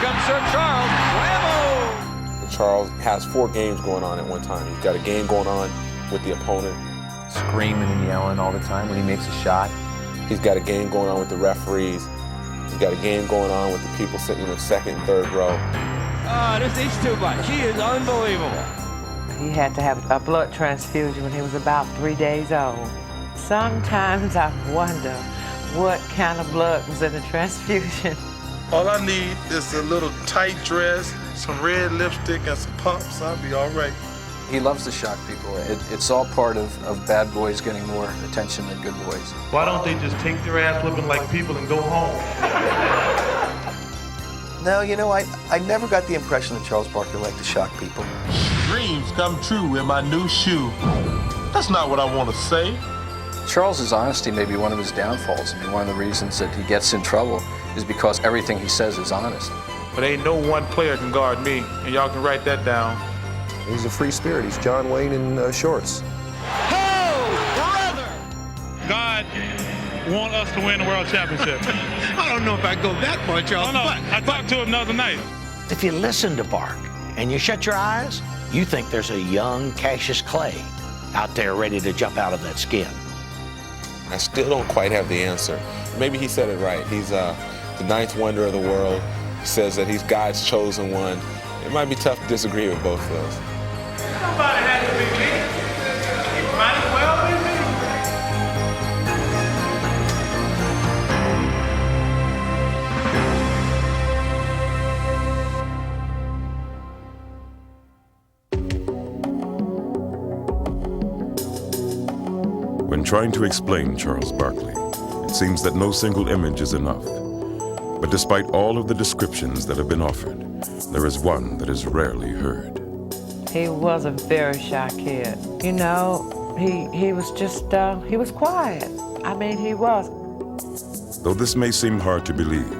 comes Sir Charles. Whammo! Charles has 4 games going on at one time. He's got a game going on with the opponent. Screaming and yelling all the time when he makes a shot. He's got a game going on with the referees. He's got a game going on with the people sitting in the second and third row. Oh, this is too much. He is unbelievable. He had to have a blood transfusion when he was about 3 days old. Sometimes I wonder what kind of blood was in the transfusion. All I need is a little tight dress, some red lipstick, and some pumps. I'll be all right. He loves to shock people. It's all part of bad boys getting more attention than good boys. Why don't they just take their ass whipping like people and go home? No, you know, I never got the impression that Charles Barkley liked to shock people. Dreams come true in my new shoe. That's not what I want to say. Charles's honesty may be one of his downfalls. I mean, one of the reasons that he gets in trouble is because everything he says is honest. But ain't no one player can guard me, and y'all can write that down. He's a free spirit. He's John Wayne in shorts. God want us to win the world championship. I don't know if I go that far, Charles. No, I talked to him the other night. If you listen to Bark and you shut your eyes, you think there's a young Cassius Clay out there ready to jump out of that skin. I still don't quite have the answer. Maybe he said it right. He's the 9th wonder of the world. He says that he's God's chosen one. It might be tough to disagree with both of those. Somebody has to be me. It might as well be When trying to explain Charles Barkley, it seems that no single image is enough. But despite all of the descriptions that have been offered, there is one that is rarely heard. He was a very shy kid. You know, he was just, he was quiet. I mean, he was. Though this may seem hard to believe,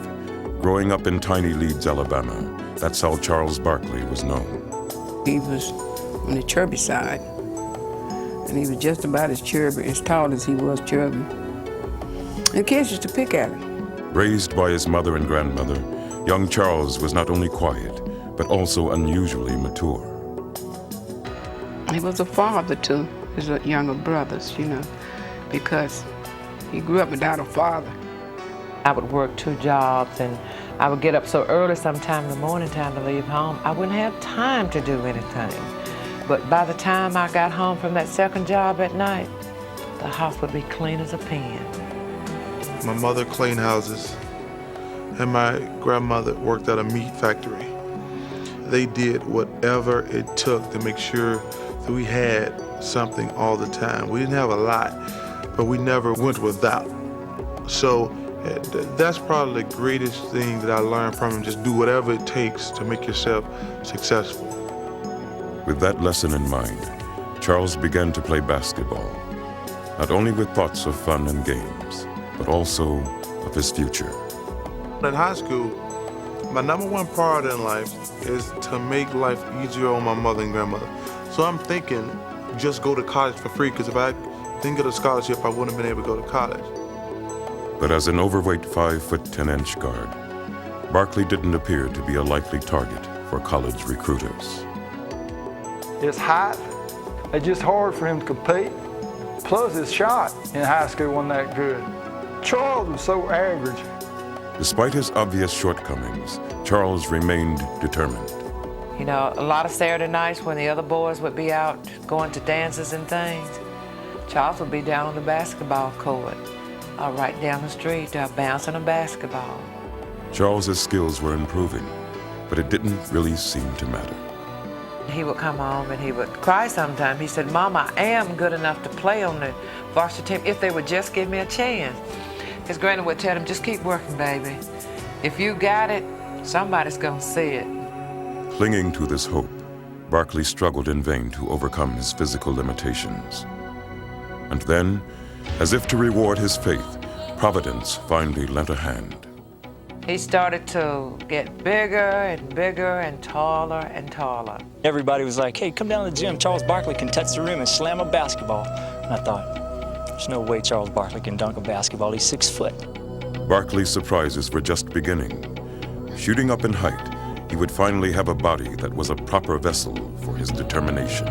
growing up in tiny Leeds, Alabama, that's how Charles Barkley was known. He was on the chubby side, and he was just about as chubby, as tall as he was chubby. And kids used to pick at him. Raised by his mother and grandmother, young Charles was not only quiet, but also unusually mature. He was a father to his younger brothers, you know, because he grew up without a father. I would work 2 jobs, and I would get up so early sometime in the morning time to leave home. I wouldn't have time to do anything. But by the time I got home from that second job at night, the house would be clean as a pin. My mother cleaned houses, and my grandmother worked at a meat factory. They did whatever it took to make sure that we had something all the time. We didn't have a lot, but we never went without. So that's probably the greatest thing that I learned from him. Just do whatever it takes to make yourself successful. With that lesson in mind, Charles began to play basketball, not only with thoughts of fun and games, but also of his future. In high school, my #1 priority in life is to make life easier on my mother and grandmother. So I'm thinking, just go to college for free, because if I didn't get a scholarship, I wouldn't have been able to go to college. But as an overweight 5'10" guard, Barkley didn't appear to be a likely target for college recruiters. His height, it's just hard for him to compete. Plus his shot in high school wasn't that good. Charles was so average. Despite his obvious shortcomings, Charles remained determined. You know, a lot of Saturday nights when the other boys would be out going to dances and things, Charles would be down on the basketball court, or right down the street, bouncing a basketball. Charles's skills were improving, but it didn't really seem to matter. He would come home and he would cry sometimes. He said, "Mom, I am good enough to play on the varsity team if they would just give me a chance." His granny would tell him, "Just keep working, baby. If you got it, somebody's gonna see it." Clinging to this hope, Barkley struggled in vain to overcome his physical limitations. And then, as if to reward his faith, Providence finally lent a hand. He started to get bigger and bigger and taller and taller. Everybody was like, "Hey, come down to the gym. Charles Barkley can touch the rim and slam a basketball." And I thought, there's no way Charles Barkley can dunk a basketball. He's 6 foot. Barkley's surprises were just beginning. Shooting up in height, he would finally have a body that was a proper vessel for his determination.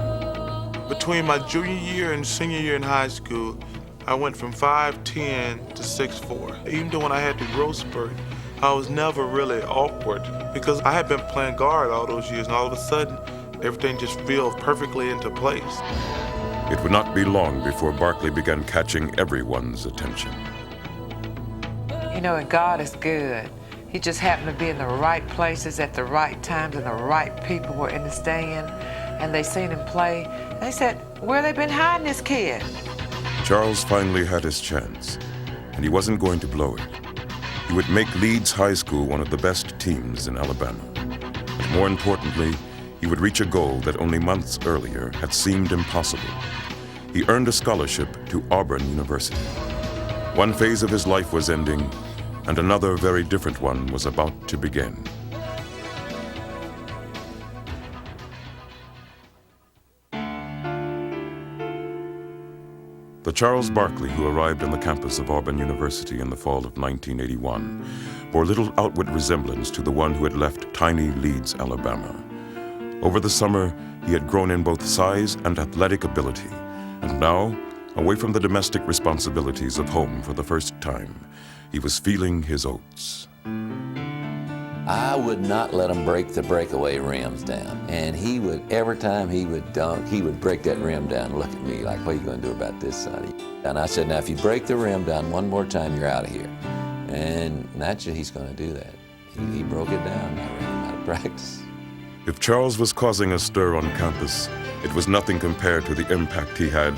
Between my junior year and senior year in high school, I went from 5'10" to 6'4". Even though when I had the growth spurt, I was never really awkward because I had been playing guard all those years, and all of a sudden, everything just fell perfectly into place. It would not be long before Barkley began catching everyone's attention. You know, and God is good. He just happened to be in the right places at the right times, and the right people were in the stand, and they seen him play. They said, where they been hiding this kid? Charles finally had his chance, and he wasn't going to blow it. He would make Leeds High School one of the best teams in Alabama. But more importantly, he would reach a goal that only months earlier had seemed impossible. He earned a scholarship to Auburn University. One phase of his life was ending, and another very different one was about to begin. The Charles Barkley who arrived on the campus of Auburn University in the fall of 1981 bore little outward resemblance to the one who had left tiny Leeds, Alabama. Over the summer, he had grown in both size and athletic ability, and now, away from the domestic responsibilities of home for the first time, he was feeling his oats. I would not let him break the breakaway rims down. And he would, every time he would dunk, he would break that rim down and look at me like, what are you going to do about this, Sonny? And I said, now, if you break the rim down one more time, you're out of here. And naturally, he's going to do that. He broke it down, and I ran him out of practice. If Charles was causing a stir on campus, it was nothing compared to the impact he had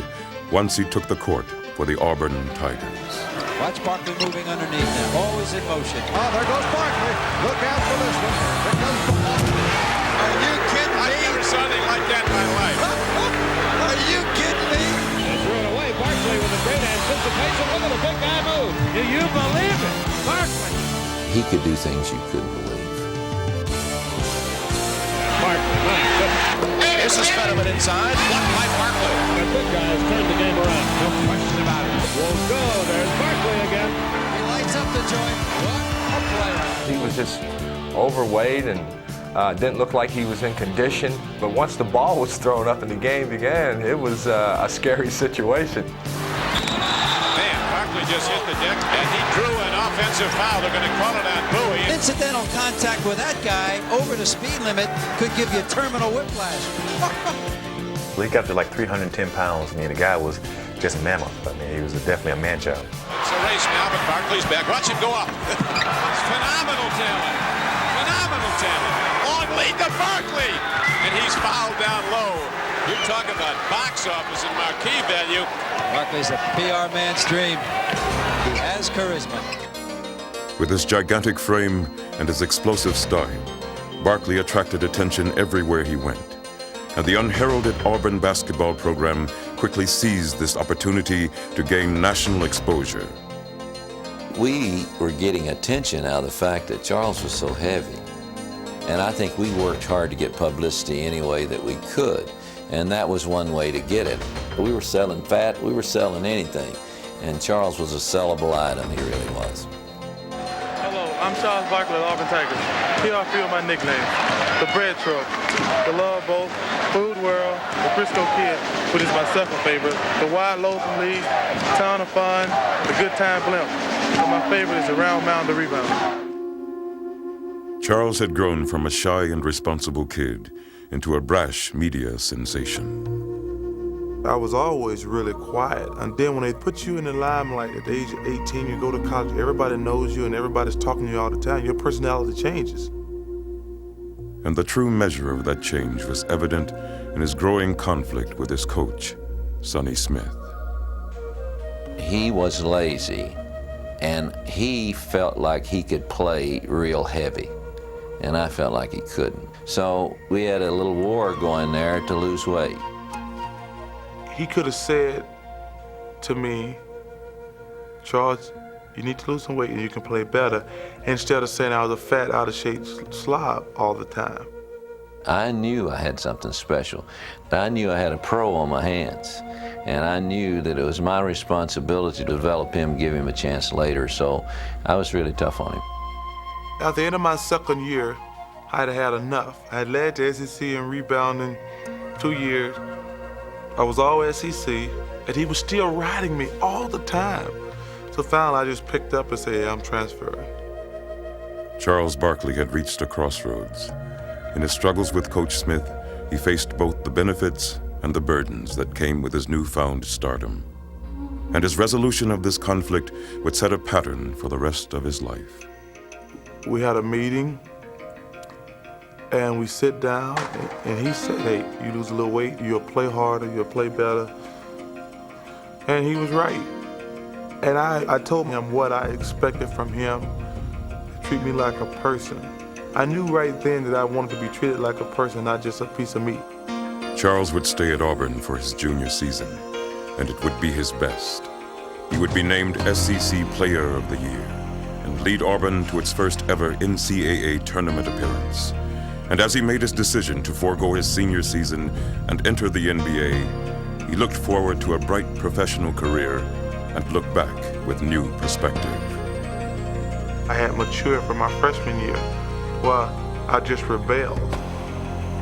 once he took the court for the Auburn Tigers. Watch Barkley moving underneath now, always in motion. Oh, there goes Barkley. Look out for this one. Here comes the Barkley. Are you kidding me? I've never saw anything like that in my life. Are you kidding me? They threw it away. Barkley with a great anticipation. Look at the big guy move. Do you believe it? Barkley. He could do things you couldn't believe. Barkley, This is Fetterman inside. Blocked by Barkley. The big guy has turned the game around. No question about it. Won't go. There's Barkley again. He lights up the joint. What a player. He was just overweight and didn't look like he was in condition. But once the ball was thrown up and the game began, it was a scary situation. Man, Barkley just hit the deck, and he drew an offensive foul. They're going to call it on Bowie. Incidental contact with that guy over the speed limit could give you terminal whiplash. He got up to like 310 pounds. I mean, the guy was just mammoth. I mean, he was definitely a man-child. It's a race now, but Barkley's back. Watch him go up. Phenomenal talent. Phenomenal talent. Long lead to Barkley. And he's fouled down low. You're talking about box office and marquee value. Barkley's a PR man's dream. He has charisma. With his gigantic frame and his explosive style, Barkley attracted attention everywhere he went. And the unheralded Auburn basketball program quickly seized this opportunity to gain national exposure. We were getting attention out of the fact that Charles was so heavy. And I think we worked hard to get publicity any way that we could. And that was one way to get it. We were selling fat, we were selling anything. And Charles was a sellable item, he really was. Hello, I'm Charles Barkley of Auburn Tigers. Here are a few of my nicknames. The Bread Truck, the Love Boat, Food World, the Frisco Kid, which is my second favorite, the Wide Loafing League, Town of Fun, the Good Time Blimp. And my favorite is the Round Mound the Rebound. Charles had grown from a shy and responsible kid into a brash media sensation. I was always really quiet. And then when they put you in the limelight at the age of 18, you go to college, everybody knows you and everybody's talking to you all the time. Your personality changes. And the true measure of that change was evident in his growing conflict with his coach, Sonny Smith. He was lazy, and he felt like he could play real heavy, and I felt like he couldn't. So we had a little war going there to lose weight. He could have said to me, Charles, you need to lose some weight and you can play better, instead of saying I was a fat, out-of-shape slob all the time. I knew I had something special. I knew I had a pro on my hands, and I knew that it was my responsibility to develop him, give him a chance later, so I was really tough on him. At the end of my second year, I had enough. I had led the SEC in rebounding 2 years. I was all SEC, and he was still riding me all the time. So finally, I just picked up and said, hey, I'm transferring. Charles Barkley had reached a crossroads. In his struggles with Coach Smith, he faced both the benefits and the burdens that came with his newfound stardom. And his resolution of this conflict would set a pattern for the rest of his life. We had a meeting, and we sit down, and he said, hey, you lose a little weight, you'll play harder, you'll play better. And he was right. And I told him what I expected from him, to treat me like a person. I knew right then that I wanted to be treated like a person, not just a piece of meat. Charles would stay at Auburn for his junior season, and it would be his best. He would be named SEC Player of the Year and lead Auburn to its first ever NCAA tournament appearance. And as he made his decision to forego his senior season and enter the NBA, he looked forward to a bright professional career and looked back with new perspective. I had matured from my freshman year. Well, I just rebelled.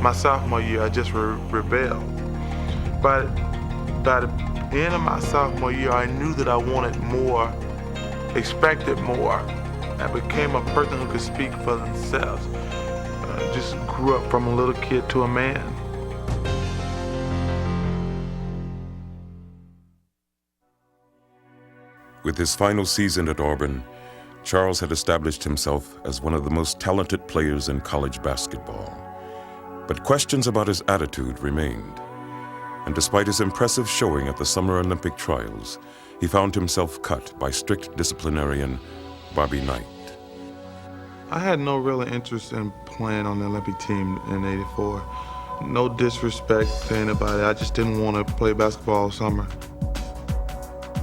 My sophomore year, I just rebelled. But by the end of my sophomore year, I knew that I wanted more, expected more. I became a person who could speak for themselves. I just grew up from a little kid to a man. With his final season at Auburn, Charles had established himself as one of the most talented players in college basketball. But questions about his attitude remained. And despite his impressive showing at the Summer Olympic trials, he found himself cut by strict disciplinarian Bobby Knight. I had no real interest in playing on the Olympic team in '84. No disrespect to anybody, I just didn't want to play basketball all summer.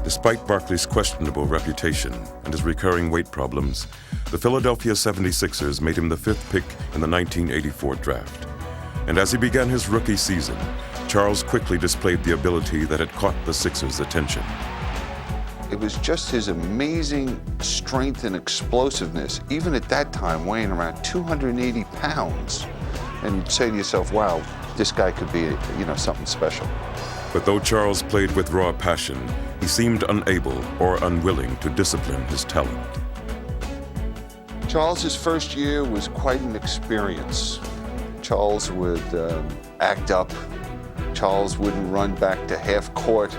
Despite Barkley's questionable reputation and his recurring weight problems, the Philadelphia 76ers made him the 5th pick in the 1984 draft. And as he began his rookie season, Charles quickly displayed the ability that had caught the Sixers' attention. It was just his amazing strength and explosiveness, even at that time weighing around 280 pounds. And you'd say to yourself, wow, this guy could be, something special. But though Charles played with raw passion, he seemed unable or unwilling to discipline his talent. Charles's first year was quite an experience. Charles would act up. Charles wouldn't run back to half court.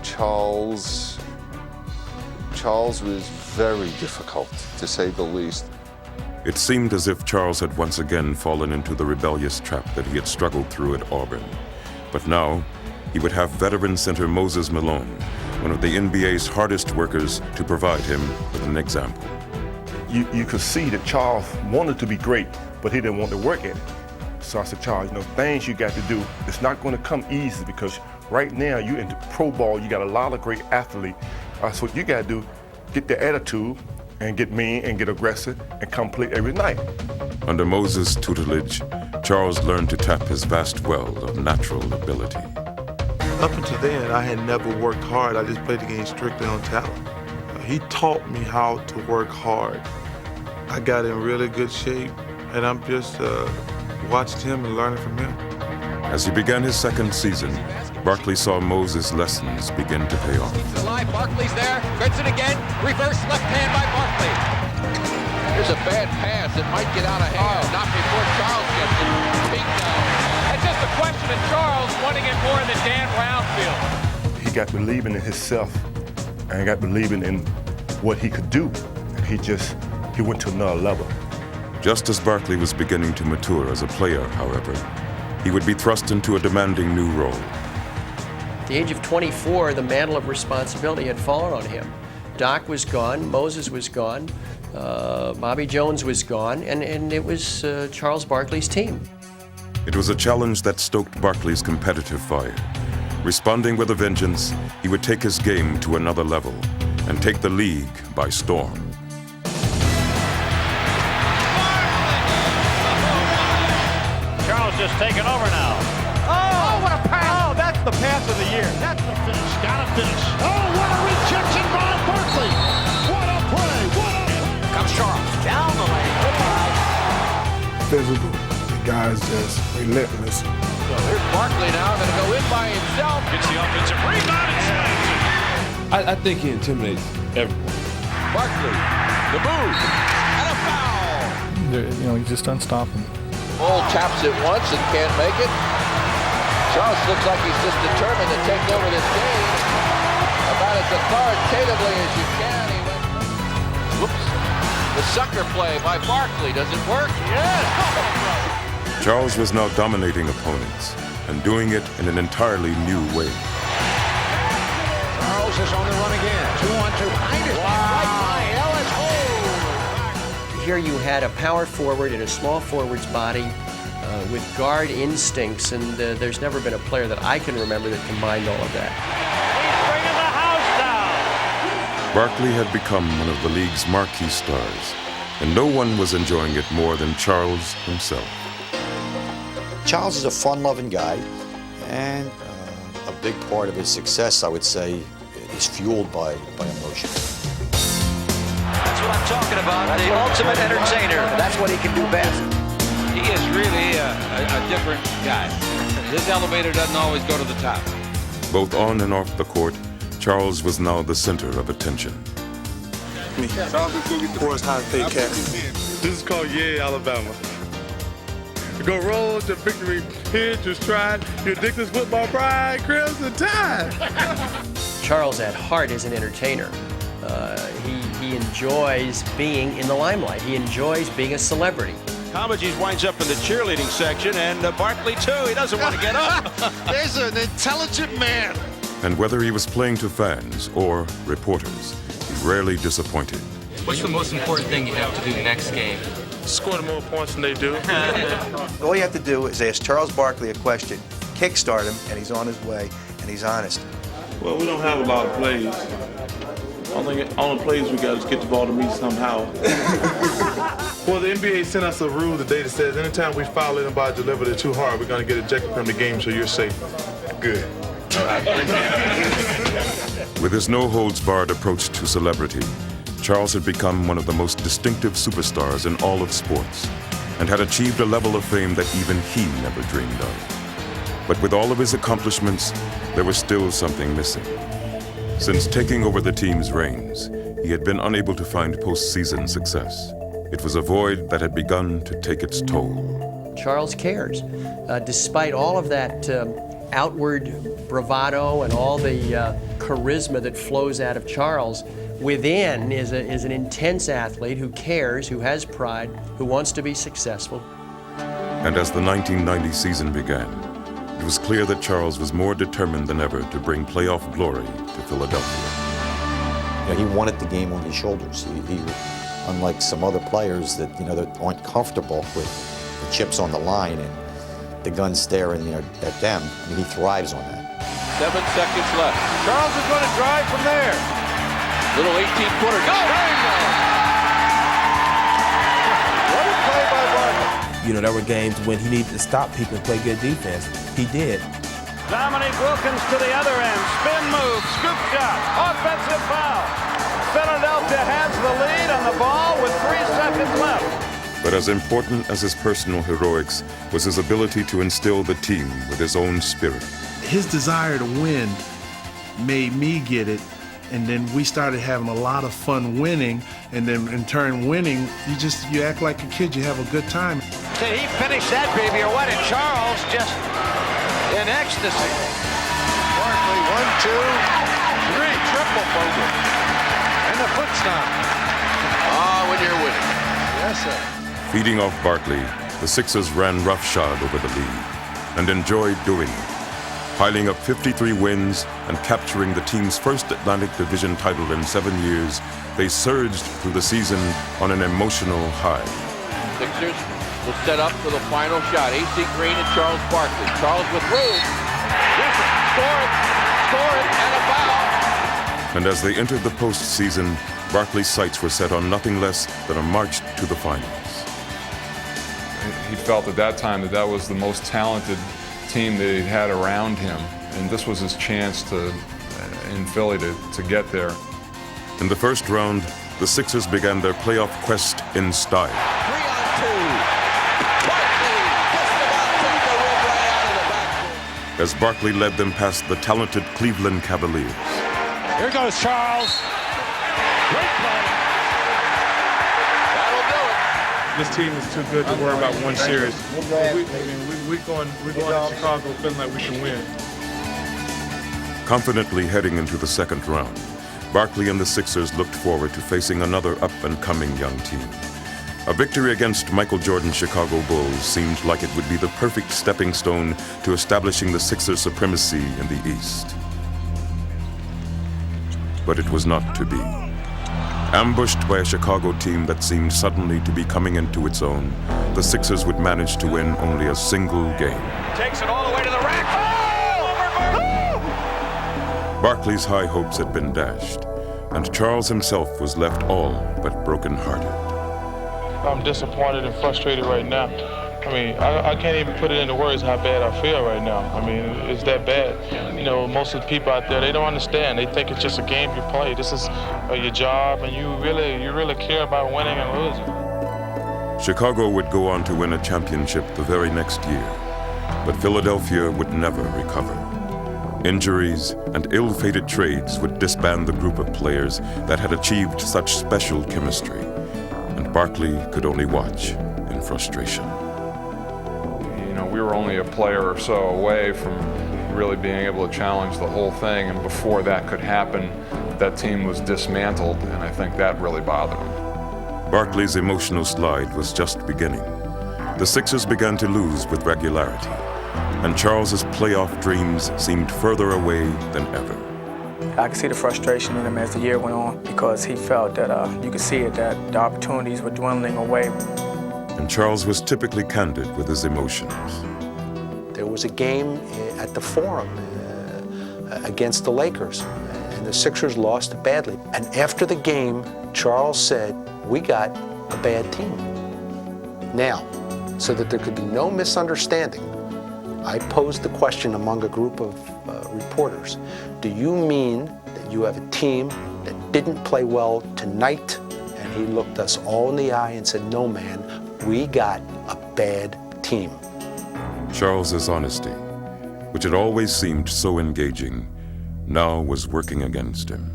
Charles was very difficult, to say the least. It seemed as if Charles had once again fallen into the rebellious trap that he had struggled through at Auburn. But now, he would have veteran center Moses Malone, one of the NBA's hardest workers, to provide him with an example. You could see that Charles wanted to be great, but he didn't want to work at it. So I said, Charles, things you got to do, it's not going to come easy because right now you're into pro ball, you got a lot of great athletes. So what you got to do, get the attitude and get mean and get aggressive and come play every night. Under Moses' tutelage, Charles learned to tap his vast well of natural ability. Up until then, I had never worked hard. I just played the game strictly on talent. He taught me how to work hard. I got in really good shape, and I'm just watching him and learning from him. As he began his second season, Barkley saw Moses' lessons begin to pay off. Barkley's there, gets it again, reverse left hand by Barkley. Here's a bad pass, it might get out of hand, not before Charles gets it. Bingo. It's just a question of Charles wanting it more in the Dan Brown field. He got believing in himself and got believing in what he could do. And he went to another level. Just as Barkley was beginning to mature as a player, however, he would be thrust into a demanding new role. At the age of 24, the mantle of responsibility had fallen on him. Doc was gone, Moses was gone, Bobby Jones was gone, and it was Charles Barkley's team. It was a challenge that stoked Barkley's competitive fire. Responding with a vengeance, he would take his game to another level and take the league by storm. Charles just taking over now. Oh, what a pass! Oh, that's the pass of the year. That's the finish. Gotta finish. Oh, what a rejection by Barkley! What a play! Comes Charles down the just relentless. So here's Barkley now, going to go in by himself. Gets the offensive rebound and slams it. I think he intimidates everyone. Barkley, the move, and a foul. You just unstoppable. Bull taps it once and can't make it. Charles looks like he's just determined to take over this game about as authoritatively as you can. He went. Whoops. The sucker play by Barkley. Does it work? Yes. Charles was now dominating opponents and doing it in an entirely new way. Charles is on the run again. 2-on-2. Here you had a power forward in a small forward's body with guard instincts, and there's never been a player that I can remember that combined all of that. He's bringing the house down. Barkley had become one of the league's marquee stars, and no one was enjoying it more than Charles himself. Charles is a fun-loving guy, and a big part of his success, I would say, is fueled by emotion. That's what I'm talking about, the ultimate entertainer. That's what he can do best. He is really a different guy. His elevator doesn't always go to the top. Both on and off the court, Charles was now the center of attention. Forrest high-paid cat. This is called Yeah, Alabama. Go roll to victory, here to stride, your ridiculous football pride, Crimson Tide. Charles at heart is an entertainer. He enjoys being in the limelight. He enjoys being a celebrity. Comegys winds up in the cheerleading section, and Barkley too. He doesn't want to get up. There's an intelligent man. And whether he was playing to fans or reporters, he rarely disappointed. What's the most important thing you have to do next game? Score more points than they do. All you have to do is ask Charles Barkley a question, kickstart him, and he's on his way, and he's honest. Well, we don't have a lot of plays. Only plays we got is get the ball to me somehow. Well, the NBA sent us a rule today that says anytime we foul anybody delivered it too hard, we're going to get ejected from the game, so you're safe. Good. All right. With his no-holds-barred approach to celebrity, Charles had become one of the most distinctive superstars in all of sports and had achieved a level of fame that even he never dreamed of. But with all of his accomplishments, there was still something missing. Since taking over the team's reins, he had been unable to find postseason success. It was a void that had begun to take its toll. Charles cares. Despite all of that outward bravado and all the charisma that flows out of Charles, within is an intense athlete who cares, who has pride, who wants to be successful. And as the 1990 season began, it was clear that Charles was more determined than ever to bring playoff glory to Philadelphia. He wanted the game on his shoulders. He unlike some other players that that aren't comfortable with the chips on the line and the gun staring at them. He thrives on that. 7 seconds left. Charles is going to drive from there. Little 18-footer. Go! There you go! What a play by Barkley. There were games when he needed to stop people and play good defense. He did. Dominique Wilkins to the other end. Spin move, scoop shot, offensive foul. Philadelphia has the lead on the ball with 3 seconds left. But as important as his personal heroics was his ability to instill the team with his own spirit. His desire to win made me get it, and then we started having a lot of fun winning, and then in turn winning, you act like a kid, you have a good time. Did he finish that baby or what? And Charles just in ecstasy. Barkley, 1, 2, 3, triple bogey. And the foot stomp. When you're winning. Yes, sir. Feeding off Barkley, the Sixers ran roughshod over the league and enjoyed doing it. Piling up 53 wins and capturing the team's first Atlantic Division title in 7 years, they surged through the season on an emotional high. Sixers will set up for the final shot. AC Green and Charles Barkley. Charles with room. Yes, score it, and a foul. And as they entered the postseason, Barkley's sights were set on nothing less than a march to the finals. He felt at that time that was the most talented team that he had around him, and this was his chance in Philly to get there. In the first round, the Sixers began their playoff quest in style. 3-on-2. Barkley just about as Barkley led them past the talented Cleveland Cavaliers. Here goes Charles. Great play. That'll do it. This team is too good to worry about one series. We're going to Chicago feeling like we can win. Confidently heading into the second round, Barkley and the Sixers looked forward to facing another up-and-coming young team. A victory against Michael Jordan's Chicago Bulls seemed like it would be the perfect stepping stone to establishing the Sixers' supremacy in the East. But it was not to be. Ambushed by a Chicago team that seemed suddenly to be coming into its own, the Sixers would manage to win only a single game. Takes it all the way to the rack. Barkley's high hopes had been dashed, and Charles himself was left all but brokenhearted. I'm disappointed and frustrated right now. I mean, I can't even put it into words how bad I feel right now. I mean, it's that bad. You know, most of the people out there, they don't understand. They think it's just a game you play. This is your job, and you really care about winning and losing. Chicago would go on to win a championship the very next year, but Philadelphia would never recover. Injuries and ill-fated trades would disband the group of players that had achieved such special chemistry, and Barkley could only watch in frustration. You know, we were only a player or so away from really being able to challenge the whole thing, and before that could happen, that team was dismantled, and I think that really bothered him. Barkley's emotional slide was just beginning. The Sixers began to lose with regularity, and Charles's playoff dreams seemed further away than ever. I could see the frustration in him as the year went on because he felt that you could see it, that the opportunities were dwindling away. And Charles was typically candid with his emotions. There was a game at the Forum against the Lakers, and the Sixers lost badly. And after the game, Charles said, "We got a bad team." Now, so that there could be no misunderstanding, I posed the question among a group of reporters. Do you mean that you have a team that didn't play well tonight? And he looked us all in the eye and said, "No, man, we got a bad team." Charles's honesty, which had always seemed so engaging, now was working against him.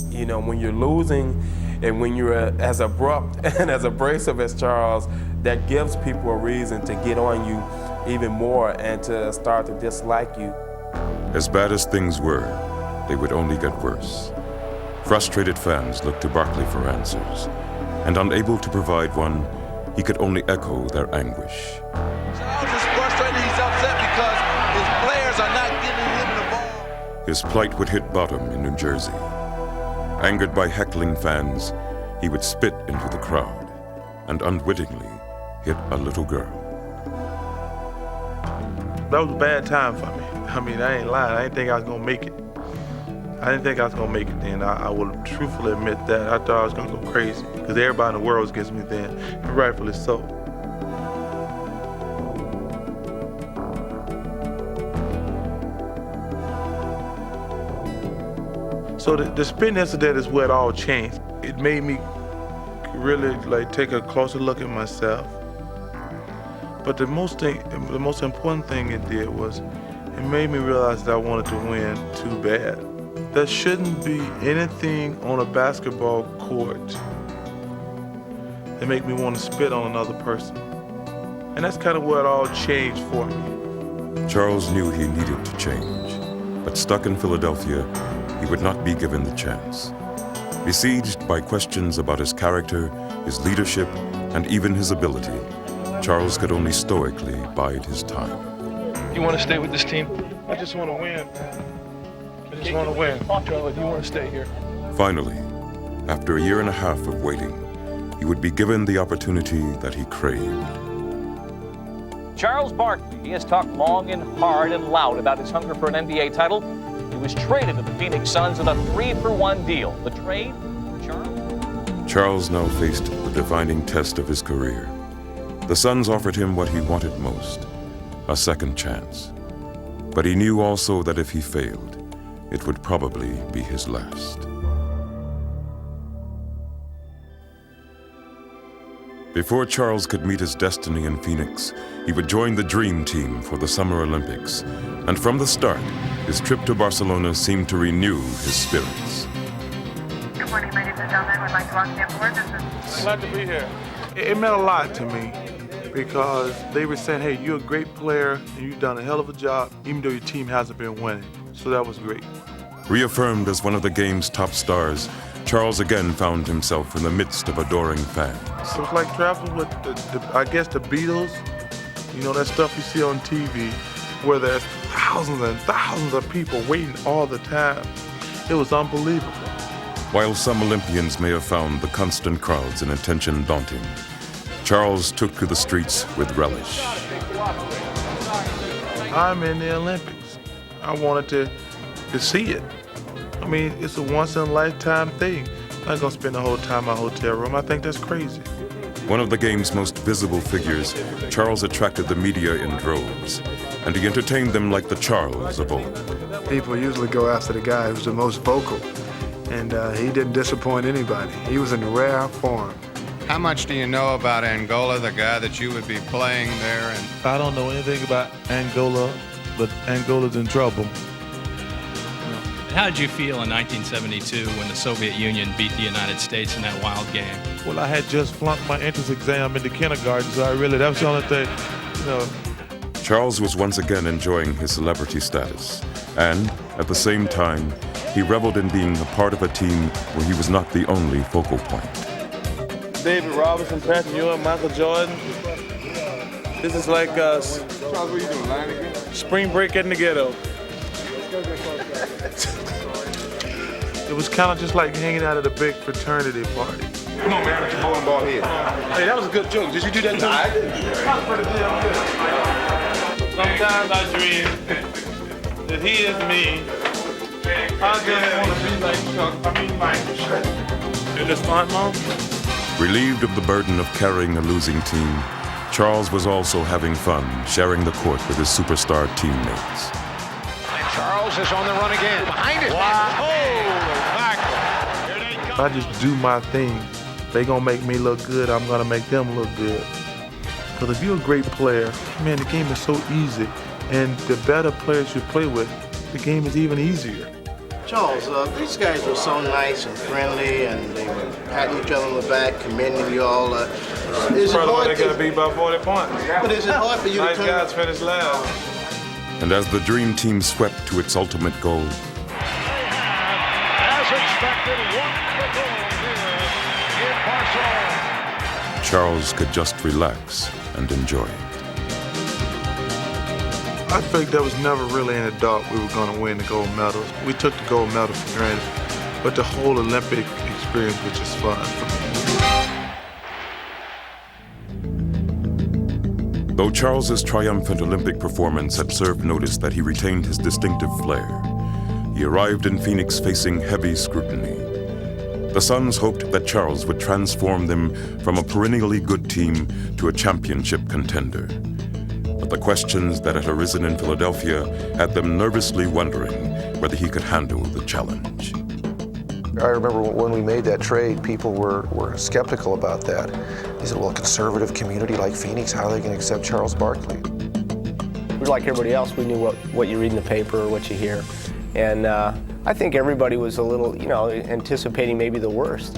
You know, when you're losing and when you're as abrupt and as abrasive as Charles, that gives people a reason to get on you even more and to start to dislike you. As bad as things were, they would only get worse. Frustrated fans looked to Barkley for answers, and unable to provide one, he could only echo their anguish. Charles is frustrated. He's upset because his players are not giving him the ball. His plight would hit bottom in New Jersey. Angered by heckling fans, he would spit into the crowd and unwittingly hit a little girl. That was a bad time for me. I mean, I ain't lying. I didn't think I was gonna make it. I didn't think I was gonna make it then. I will truthfully admit that. I thought I was gonna go crazy because everybody in the world was against me then, and rightfully so. So the spin incident is where it all changed. It made me really take a closer look at myself. But the most important thing it did was it made me realize that I wanted to win too bad. There shouldn't be anything on a basketball court that make me want to spit on another person. And that's kind of where it all changed for me. Charles knew he needed to change, but stuck in Philadelphia, he would not be given the chance. Besieged by questions about his character, his leadership, and even his ability, Charles could only stoically bide his time. You want to stay with this team? I just want to win. I just want to win. Charlie, do you want to stay here? Finally, after a year and a half of waiting, he would be given the opportunity that he craved. Charles Barkley, he has talked long and hard and loud about his hunger for an NBA title. He was traded to the Phoenix Suns in a 3-for-1 deal. The trade, Charles now faced the defining test of his career. The Suns offered him what he wanted most, a second chance. But he knew also that if he failed, it would probably be his last. Before Charles could meet his destiny in Phoenix, he would join the Dream Team for the Summer Olympics. And from the start, his trip to Barcelona seemed to renew his spirits. Good morning, ladies and gentlemen. We'd like to welcome you aboard. Glad to be here. It meant a lot to me because they were saying, hey, you're a great player and you've done a hell of a job, even though your team hasn't been winning. So that was great. Reaffirmed as one of the game's top stars, Charles again found himself in the midst of adoring fans. It was like traveling with, I guess, the Beatles. You know, that stuff you see on TV, where there's thousands and thousands of people waiting all the time. It was unbelievable. While some Olympians may have found the constant crowds and attention daunting, Charles took to the streets with relish. I'm in the Olympics. I wanted to see it. I mean, it's a once-in-a-lifetime thing. I'm not gonna spend the whole time in my hotel room. I think that's crazy. One of the game's most visible figures, Charles attracted the media in droves, and he entertained them like the Charles of old. People usually go after the guy who's the most vocal, and he didn't disappoint anybody. He was in rare form. How much do you know about Angola, the guy that you would be playing there? And I don't know anything about Angola, but Angola's in trouble. How did you feel in 1972 when the Soviet Union beat the United States in that wild game? Well, I had just flunked my entrance exam into kindergarten, so that was the only thing, you know. Charles was once again enjoying his celebrity status, and at the same time, he reveled in being a part of a team where he was not the only focal point. David Robinson, Patrick Ewing, Michael Jordan. This is like Charles, what are you doing, lying again? spring break in the ghetto. It was kind of just like hanging out at a big fraternity party. Come on, man, get your bowling ball here. Hey, that was a good joke. Did you do that? I did. Sometimes I dream that he is me. I just want to be like Chuck. I mean, Mike. Is this fun, Mom? Relieved of the burden of carrying a losing team, Charles was also having fun sharing the court with his superstar teammates. Charles is on the run again. Behind his man. If I just do my thing, they gonna make me look good, I'm gonna make them look good. Because if you're a great player, man, the game is so easy. And the better players you play with, the game is even easier. Charles, these guys were so nice and friendly, and they were patting each other on the back, commending you all. Is it hard they got beat by 40 points. But is it hard for you nice to turn... guys finished last. And as the Dream Team swept to its ultimate goal, As expected, won the goal here in Barcelona. Charles could just relax and enjoy it. I think there was never really any doubt we were going to win the gold medals. We took the gold medal for granted, but the whole Olympic experience was just fun for me. Though Charles's triumphant Olympic performance had served notice that he retained his distinctive flair, he arrived in Phoenix facing heavy scrutiny. The Suns hoped that Charles would transform them from a perennially good team to a championship contender. But the questions that had arisen in Philadelphia had them nervously wondering whether he could handle the challenge. I remember when we made that trade, people were skeptical about that. They said, well, a conservative community like Phoenix, how are they going to accept Charles Barkley? We're like everybody else. We knew what you read in the paper or what you hear. And I think everybody was a little, anticipating maybe the worst.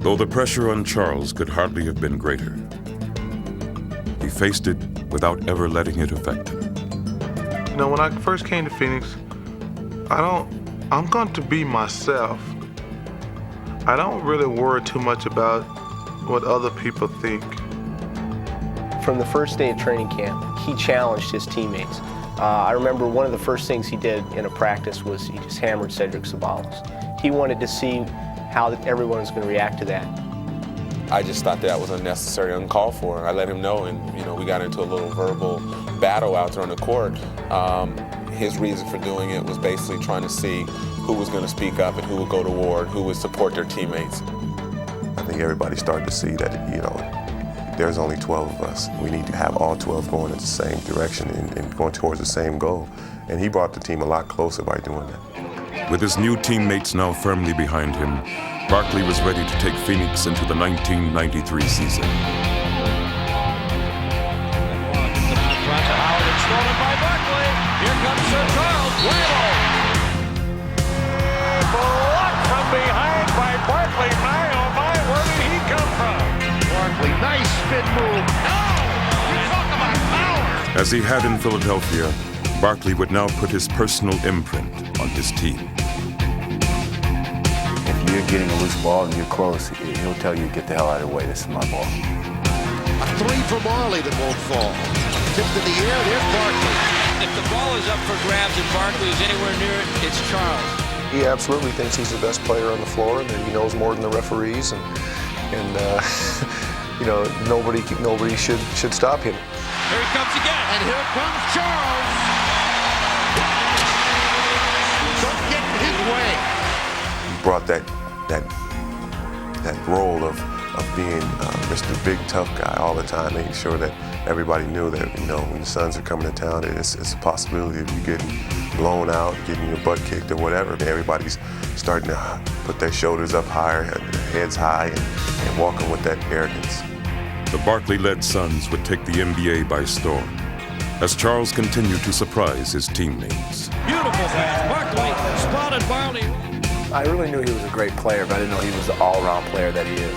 Though the pressure on Charles could hardly have been greater, he faced it without ever letting it affect him. You know, when I first came to Phoenix, I'm going to be myself. I don't really worry too much about what other people think. From the first day of training camp, he challenged his teammates. I remember one of the first things he did in a practice was he just hammered Cedric Ceballos. He wanted to see how everyone was going to react to that. I just thought that was unnecessary, uncalled for. I let him know, and we got into a little verbal battle out there on the court. His reason for doing it was basically trying to see who was going to speak up and who would go to war and who would support their teammates. I think everybody started to see that, there's only 12 of us. We need to have all 12 going in the same direction and going towards the same goal. And he brought the team a lot closer by doing that. With his new teammates now firmly behind him, Barkley was ready to take Phoenix into the 1993 season. Howard, it's stolen by Barkley. Here comes Sir Charles. Whammo! Blocked from behind by Barkley. My, oh my, where did he come from? Barkley, nice spin move. Oh, you talk about power. As he had in Philadelphia, Barkley would now put his personal imprint on his team. If you're getting a loose ball and you're close, he'll tell you, get the hell out of the way, this is my ball. A three for Marley that won't fall. Tipped in the air, there's Barkley. If the ball is up for grabs and Barkley is anywhere near it, it's Charles. He absolutely thinks he's the best player on the floor and that he knows more than the referees and you know, nobody should stop him. Here he comes again. And here comes Charles. Don't get in his way. He brought that role of being Mr. Big Tough Guy all the time, making sure that everybody knew that, you know, when the Suns are coming to town, it's a possibility of you getting blown out, getting your butt kicked or whatever. Everybody's starting to put their shoulders up higher, their heads high, and walking with that arrogance. The Barkley-led Suns would take the NBA by storm as Charles continued to surprise his teammates. Beautiful pass. Barkley spotted Barkley. I really knew he was a great player, but I didn't know he was the all-around player that he is.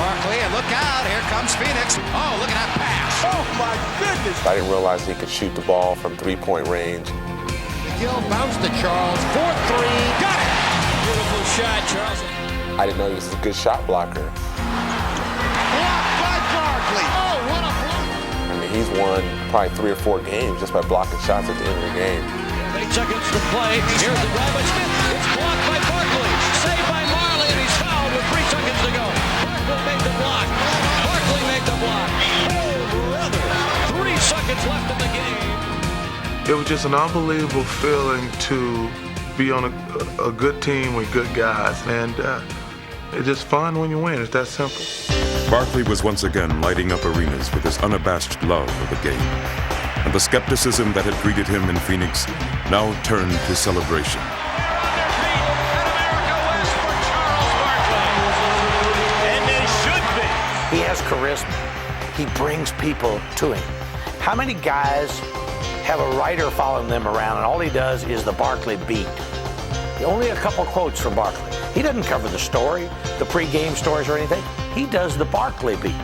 Barkley, and look out, here comes Phoenix. Oh, look at that pass. Oh, my goodness. I didn't realize he could shoot the ball from three-point range. Gill bounced to Charles, 4-3, got it. Beautiful shot, Charles. I didn't know he was a good shot blocker. Blocked by Barkley. Oh, what a block. I mean, he's won probably 3 or 4 games just by blocking shots at the end of the game. 8 seconds to play. Here's the drive by Smith. It's blocked by Barkley. Saved by Marley, and he's fouled with 3 seconds to go. Barkley made the block. Barkley made the block. Oh, brother. 3 seconds left in the game. It was just an unbelievable feeling to be on a good team with good guys, and it's just fun when you win. It's that simple. Barkley was once again lighting up arenas with his unabashed love of the game, and the skepticism that had greeted him in Phoenix now turned to celebration. And they should be. He has charisma. He brings people to him. How many guys have a writer following them around, and all he does is the Barkley beat? Only a couple quotes from Barkley. He doesn't cover the story, the pre-game stories or anything. He does the Barkley beat.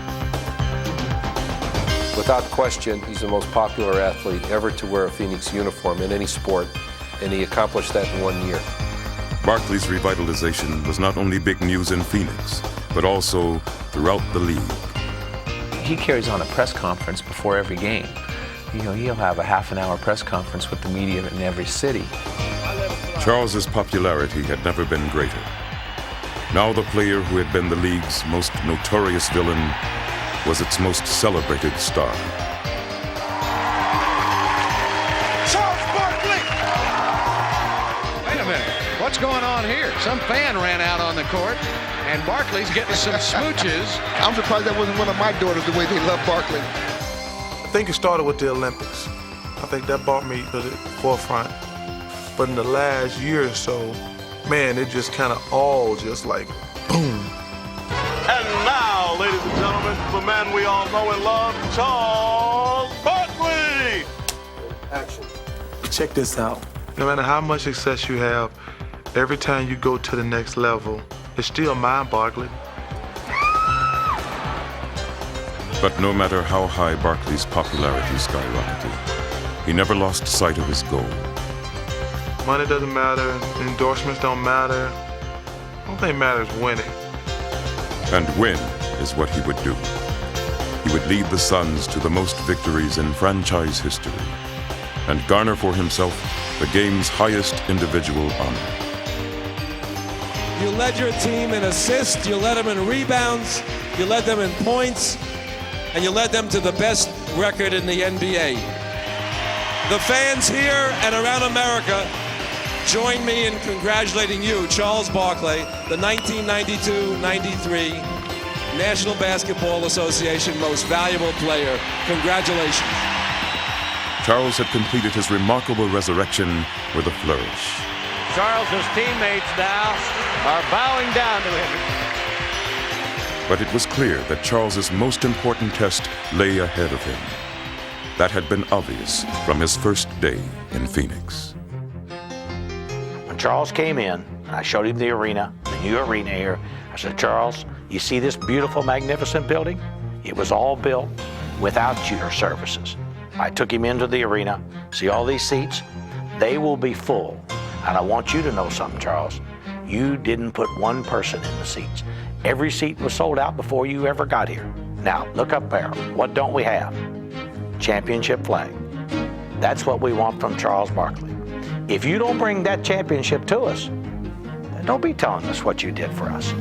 Without question, he's the most popular athlete ever to wear a Phoenix uniform in any sport, and he accomplished that in 1 year. Barkley's revitalization was not only big news in Phoenix, but also throughout the league. He carries on a press conference before every game. You know, he'll have a half-an-hour press conference with the media in every city. Charles's popularity had never been greater. Now the player who had been the league's most notorious villain was its most celebrated star. Charles Barkley! Wait a minute. What's going on here? Some fan ran out on the court, and Barkley's getting some smooches. I'm surprised that wasn't one of my daughters, the way they love Barkley. I think it started with the Olympics. I think that brought me to the forefront. But in the last year or so, man, it just kind of all just like boom. And now, ladies and gentlemen, the man we all know and love, Charles Barkley. Action. Check this out. No matter how much success you have, every time you go to the next level, it's still mine, Barkley. But no matter how high Barkley's popularity skyrocketed, he never lost sight of his goal. Money doesn't matter, endorsements don't matter. The only thing matters is winning. And win is what he would do. He would lead the Suns to the most victories in franchise history and garner for himself the game's highest individual honor. You led your team in assists, you led them in rebounds, you led them in points, and you led them to the best record in the NBA. The fans here and around America join me in congratulating you, Charles Barkley, the 1992-93 National Basketball Association Most Valuable Player. Congratulations. Charles had completed his remarkable resurrection with a flourish. Charles's teammates now are bowing down to him. But it was clear that Charles's most important test lay ahead of him. That had been obvious from his first day in Phoenix. When Charles came in, I showed him the arena, the new arena here. I said, Charles, you see this beautiful, magnificent building? It was all built without your services. I took him into the arena. See all these seats? They will be full. And I want you to know something, Charles. You didn't put one person in the seats. Every seat was sold out before you ever got here. Now, look up there. What don't we have? Championship flag. That's what we want from Charles Barkley. If you don't bring that championship to us, then don't be telling us what you did for us.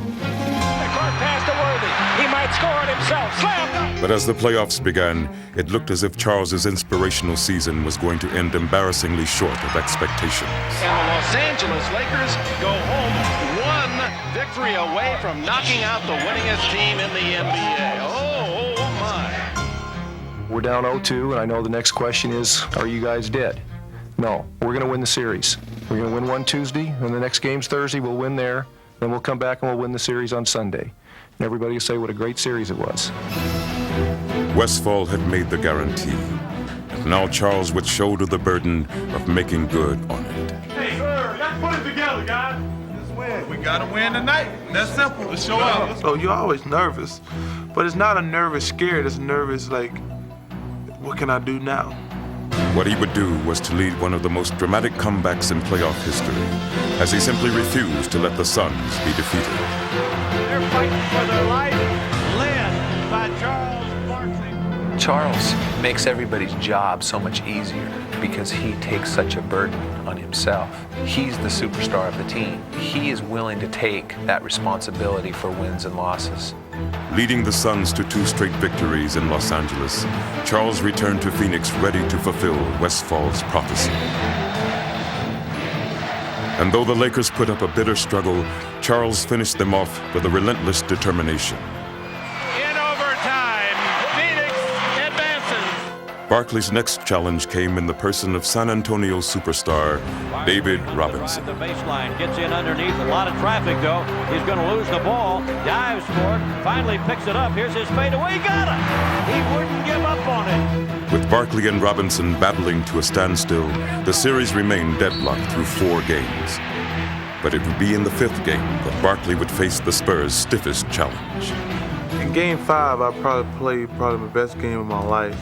Pass to Worthy. He might score it himself. Slam! But as the playoffs began, it looked as if Charles's inspirational season was going to end embarrassingly short of expectations. And the Los Angeles Lakers go home one victory away from knocking out the winningest team in the NBA. Oh my. We're down 0-2, and I know the next question is, are you guys dead? No, we're going to win the series. We're going to win one Tuesday, and the next game's Thursday. We'll win there. Then we'll come back and we'll win the series on Sunday. And everybody will say what a great series it was. Westfall had made the guarantee. And now Charles would shoulder the burden of making good on it. Hey, sir, let's put it together, guys. Let's win. We got to win tonight. That's simple. Let's show up. So you're always nervous. But it's not a nervous scared. It's nervous like, what can I do now? What he would do was to lead one of the most dramatic comebacks in playoff history, as he simply refused to let the Suns be defeated. They're fighting for their life, led by Charles Barkley. Charles makes everybody's job so much easier because he takes such a burden on himself. He's the superstar of the team. He is willing to take that responsibility for wins and losses. Leading the Suns to 2 straight victories in Los Angeles, Charles returned to Phoenix ready to fulfill Westfall's prophecy. And though the Lakers put up a bitter struggle, Charles finished them off with a relentless determination. In overtime, Phoenix advances. Barkley's next challenge came in the person of San Antonio superstar David Robinson. The baseline gets in underneath. A lot of traffic, though. He's going to lose the ball. Dives for it. Finally picks it up. Here's his fadeaway. He got it. He wouldn't give up on it. With Barkley and Robinson battling to a standstill, the series remained deadlocked through 4 games. But it would be in the 5th game that Barkley would face the Spurs' stiffest challenge. In Game 5, I probably played my best game of my life.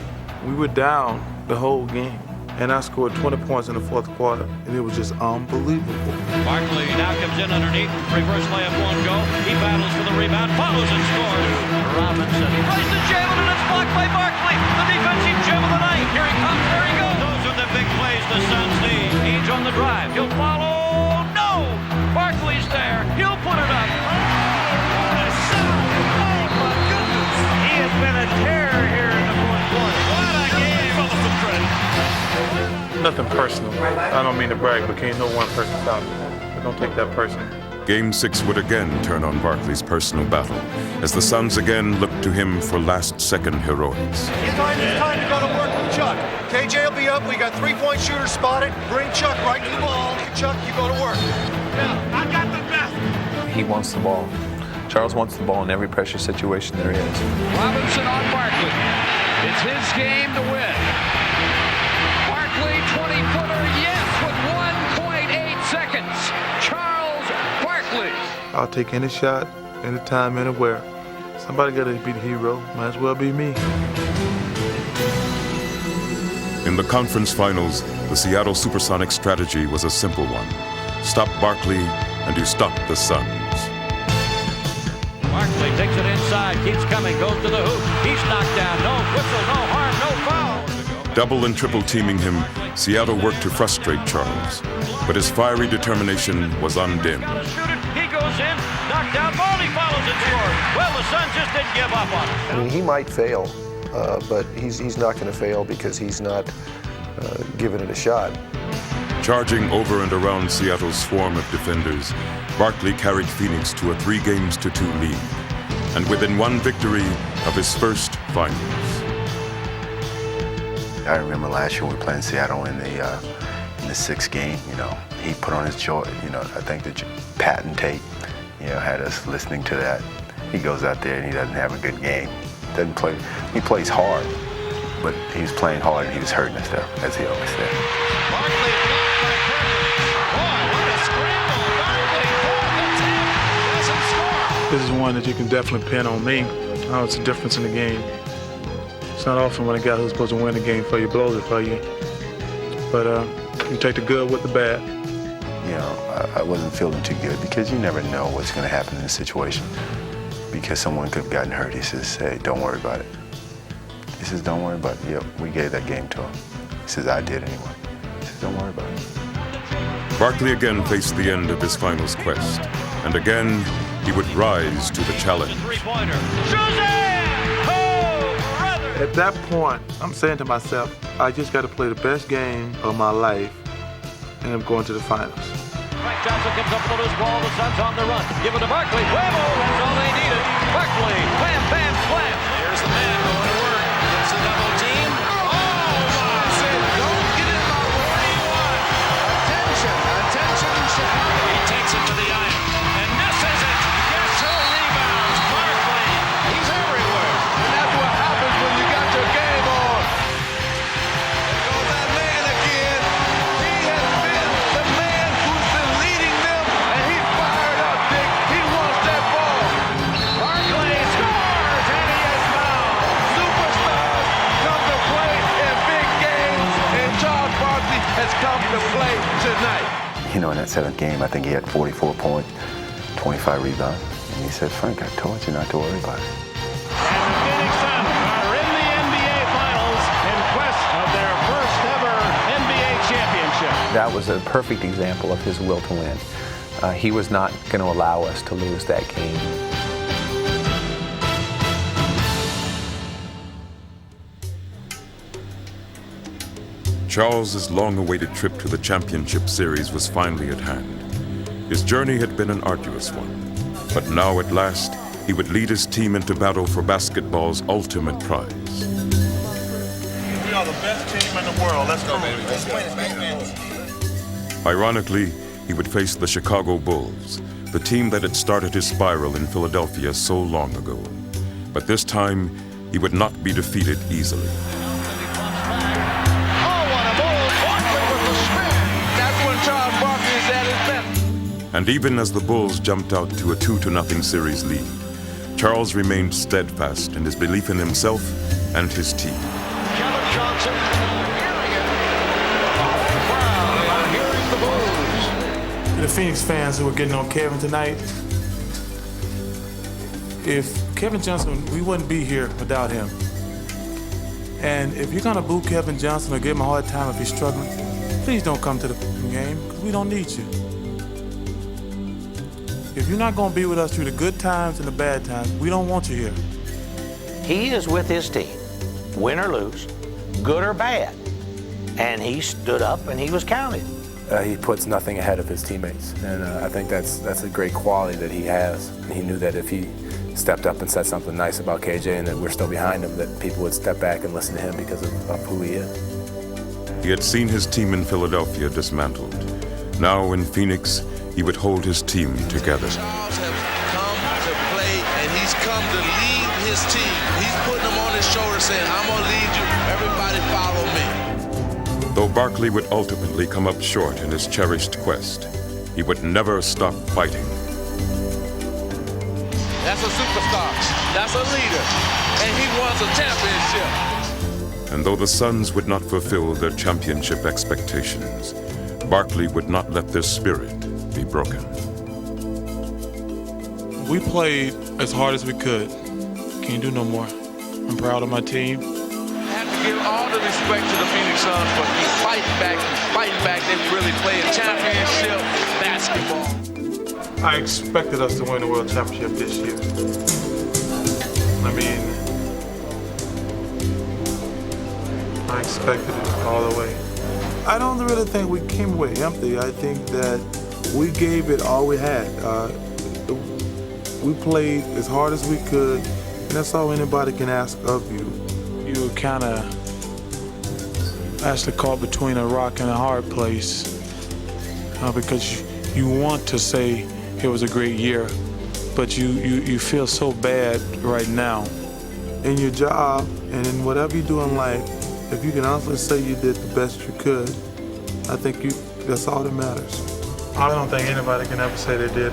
We were down the whole game, and I scored 20 points in the 4th quarter, and it was just unbelievable. Barkley now comes in underneath. Reverse layup won't go. He battles for the rebound, follows and scores. Robinson tries to jam it, and it's blocked by Barkley. The defensive gem of the night. Here he comes. There he goes. Those are the big plays the Suns need. Ainge on the drive. He'll follow. No! Barkley's there. He'll put it up. Oh, what a shot! Oh, my goodness! He has been a terror here in the 4th quarter. What a game! Nothing personal. I don't mean to brag, but can't no one person stop me. But don't take that personal. Game 6 would again turn on Barkley's personal battle, as the Suns again looked to him for last-second heroics. It's time to go to work with Chuck. KJ will be up. We got 3-point shooter spotted. Bring Chuck right to the ball. Chuck, you go to work. Yeah, I got the best. He wants the ball. Charles wants the ball in every pressure situation there is. Robinson on Barkley. It's his game to win. Barkley, 20-footer, yes, with 1.8 seconds. Charles Barkley. I'll take any shot, anytime, anywhere. Somebody got to be the hero. Might as well be me. In the conference finals, the Seattle Supersonics strategy was a simple one. Stop Barkley, and you stop the Suns. Barkley takes it inside, keeps coming, goes to the hoop. He's knocked down. No whistle, no harm, no foul. Double and triple teaming him, Seattle worked to frustrate Charles. But his fiery determination was undimmed. He goes in, knocked down ball, he follows and scores. Well, the Suns just didn't give up on it. I mean, he might fail, but he's not going to fail because he's not giving it a shot. Charging over and around Seattle's swarm of defenders, Barkley carried Phoenix to a 3-2 lead, and within 1 victory of his first finals. I remember last year we were playing Seattle in the 6th game, he put on his joy. I think the patent tape, had us listening to that. He goes out there and he doesn't have a good game. Doesn't play. He plays hard, but he was playing hard and he was hurting us, though, as he always said. Barkley blocked by Perkins. Boy, what a scramble. Barkley, fourth attempt, doesn't score. This is one that you can definitely pin on me. How it's the difference in the game. It's not often when a guy who's supposed to win the game for you blows it for you. But you take the good with the bad. I wasn't feeling too good because you never know what's going to happen in a situation. Because someone could have gotten hurt. He says, hey, don't worry about it. He says, don't worry about it. Yep, we gave that game to him. He says, I did anyway. He says, don't worry about it. Barkley again faced the end of his finals quest, and again he would rise to the challenge. At that point, I'm saying to myself, I just got to play the best game of my life, and I'm going to the finals. Frank Johnson comes up with a loose ball. The Suns on the run. Give it to Barkley. Huevo. That's all they needed. Barkley. Wham, bam, slam. Here's the man going to work. Gets the double team. Oh, my. I said, don't get in my way. Attention. Attention, Chicago. He takes it to the iron and misses it. Gets her rebounds. Barkley. He's everywhere. And that's what happens when you got your game on. There goes that man again. He has been the man who's been leading them, and he's fired up, Dick. He wants that ball. Barkley scores, and he is now. Superstars come to play in big games, and Charles Barkley has come to play tonight. In that 7th game, I think he had 44 points, 25 rebounds. And he said, Frank, I told you not to worry about it. And the Phoenix Suns are in the NBA Finals in quest of their first ever NBA championship. That was a perfect example of his will to win. He was not going to allow us to lose that game. Charles's long-awaited trip to the championship series was finally at hand. His journey had been an arduous one, but now at last he would lead his team into battle for basketball's ultimate prize. We are the best team in the world. Let's go, baby. Let's win. Ironically, he would face the Chicago Bulls, the team that had started his spiral in Philadelphia so long ago. But this time, he would not be defeated easily. And even as the Bulls jumped out to a 2-0 series lead, Charles remained steadfast in his belief in himself and his team. Kevin Johnson hearing it. Wow, hearing the Bulls. The Phoenix fans who are getting on Kevin tonight, if Kevin Johnson, we wouldn't be here without him. And if you're gonna boo Kevin Johnson or give him a hard time if he's struggling, please don't come to the game, because we don't need you. If you're not gonna be with us through the good times and the bad times, we don't want you here. He is with his team, win or lose, good or bad. And he stood up and he was counted. He puts nothing ahead of his teammates, and I think that's a great quality that he has. He knew that if he stepped up and said something nice about KJ and that we're still behind him, that people would step back and listen to him because of who he is. He had seen his team in Philadelphia dismantled. Now in Phoenix, he would hold his team together. Charles has come to play, and he's come to lead his team. He's putting them on his shoulder saying, I'm going to lead you. Everybody follow me. Though Barkley would ultimately come up short in his cherished quest, he would never stop fighting. That's a superstar. That's a leader. And he wants a championship. And though the Suns would not fulfill their championship expectations, Barkley would not let their spirit be broken. We played as hard as we could. Can't do no more. I'm proud of my team. I have to give all the respect to the Phoenix Suns for keep fighting back. They really play a championship basketball. I expected us to win the World Championship this year. I mean, I expected it all the way. I don't really think we came away empty. I think that we gave it all we had. We played as hard as we could, and that's all anybody can ask of you. You kind of, actually caught between a rock and a hard place because you want to say it was a great year, but you feel so bad right now. In your job and in whatever you do in life, if you can honestly say you did the best you could, I think that's all that matters. I don't think anybody can ever say they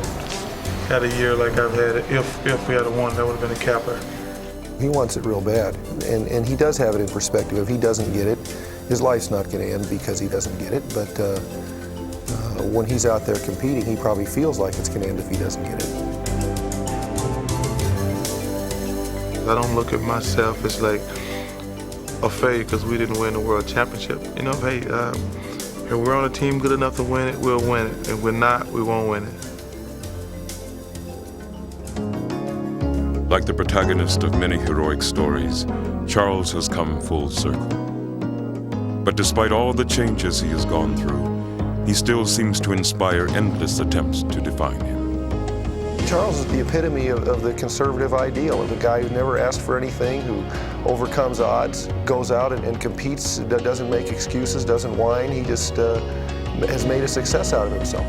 had a year like I've had it. If we had won, that would have been a capper. He wants it real bad, and he does have it in perspective. If he doesn't get it, his life's not going to end because he doesn't get it, but when he's out there competing, he probably feels like it's going to end if he doesn't get it. I don't look at myself as like a failure because we didn't win the world championship. You know, hey, if we're on a team good enough to win it, we'll win it. If we're not, we won't win it. Like the protagonist of many heroic stories, Charles has come full circle. But despite all the changes he has gone through, he still seems to inspire endless attempts to define him. Charles is the epitome of the conservative ideal, of a guy who never asked for anything, who overcomes odds, goes out and competes, doesn't make excuses, doesn't whine. He just has made a success out of himself.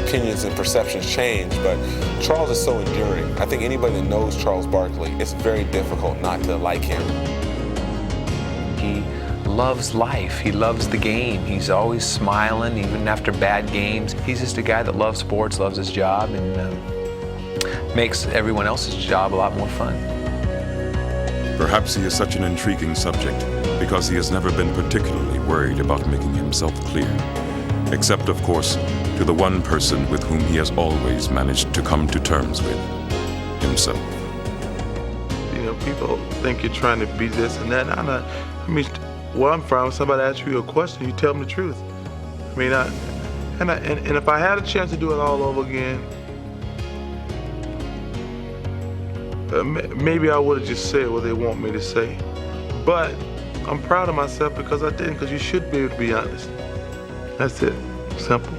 Opinions and perceptions change, but Charles is so enduring. I think anybody that knows Charles Barkley, it's very difficult not to like him. He loves life. He loves the game. He's always smiling, even after bad games. He's just a guy that loves sports, loves his job, and makes everyone else's job a lot more fun. Perhaps he is such an intriguing subject because he has never been particularly worried about making himself clear, except, of course, to the one person with whom he has always managed to come to terms with, himself. You know, people think you're trying to be this and that. I mean, where I'm from, somebody asks you a question, you tell them the truth. I mean, and if I had a chance to do it all over again, maybe I would have just said what they want me to say. But I'm proud of myself because I didn't, because you should be able to be honest. That's it. Simple.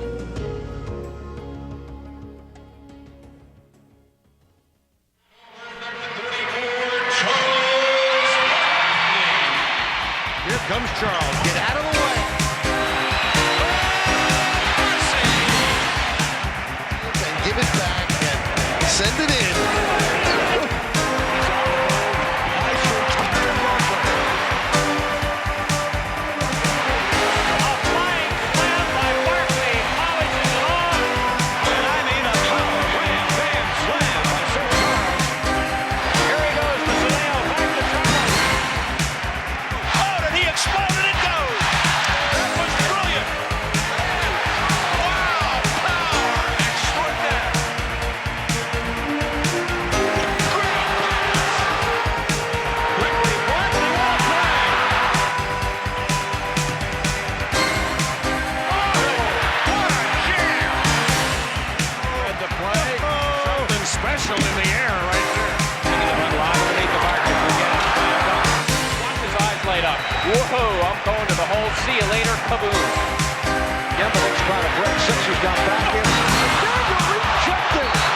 Here comes Charles. Get out of the way. And give it back and send it in. Special in the air right there. Taking the run live underneath the Barkley. Forget it. Watch his eyes light up. Whoa, I'm going to the hole. See you later, kaboom. Gimbelik's trying to break. Sixers got back in. Rejected.